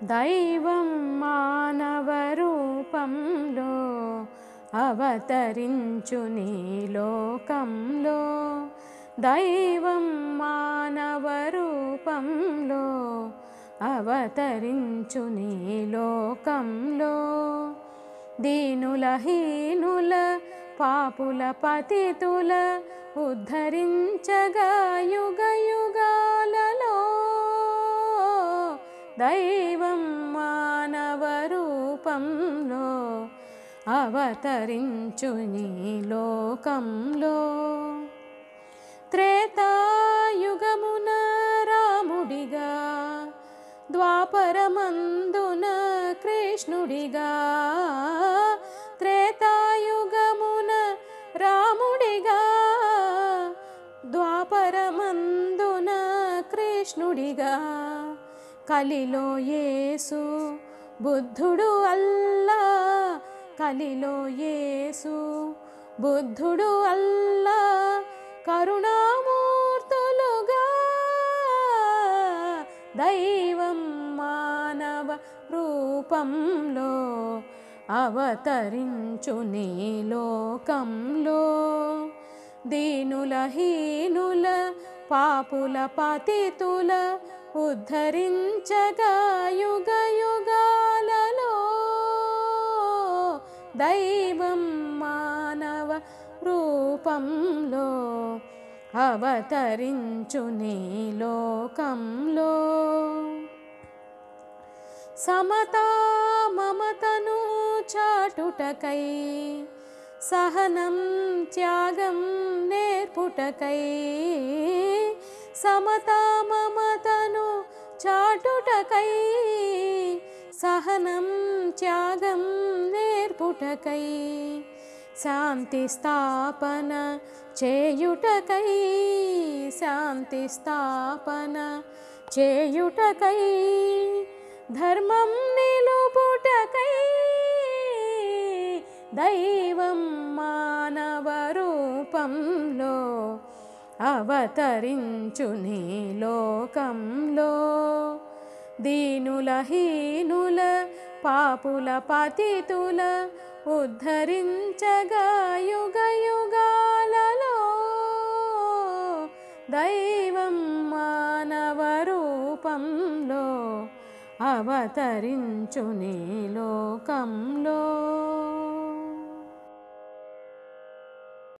దైవం మానవ రూపంలో అవతరించు నీ లోకంలో. దైవం మానవ రూపంలో అవతరించు నీ లోకంలో. దీనుల హీనుల పాపుల పతితుల ఉద్ధరించగా యుగ యుగాలలో. దైవం మానవ రూపంలో అవతరించు నీ లోకంలో. త్రేతాయుగమున రాముడిగా, ద్వాపరమందున కృష్ణుడిగా. త్రేతాయుగమున రాముడిగా, ద్వాపరమందున కృష్ణుడిగా. కలిలో యేసు బుద్ధుడు అల్లా, కలిలో యేసు బుద్ధుడు అల్లా కరుణామూర్తులుగా. దైవం మానవ రూపంలో అవతరించు నీ లోకంలో. దీనుల హీనుల పాపుల పతితుల ఉద్ధరించగా యుగ యుగాలలో. దైవం మానవ రూపంలో అవతరించు నీ లోకంలో. సమతా మమతను చాటుటకై, సహనం త్యాగం నేర్పుటకై. సమతా మమతను చాటుటకై, సహనం త్యాగం నేర్పుటకై. శాంతి స్థాపన చేయుటకై, శాంతి స్థాపన చేయుటకై. ధర్మం నిలుపుటకై. దైవం మానవ రూపంలో అవతరించు నీ లోకంలో. దీనుల హీనుల పాపుల పతితుల ఉద్ధరించగా యుగ యుగాలలో. దైవం మానవ రూపంలో అవతరించు నీ లోకంలో.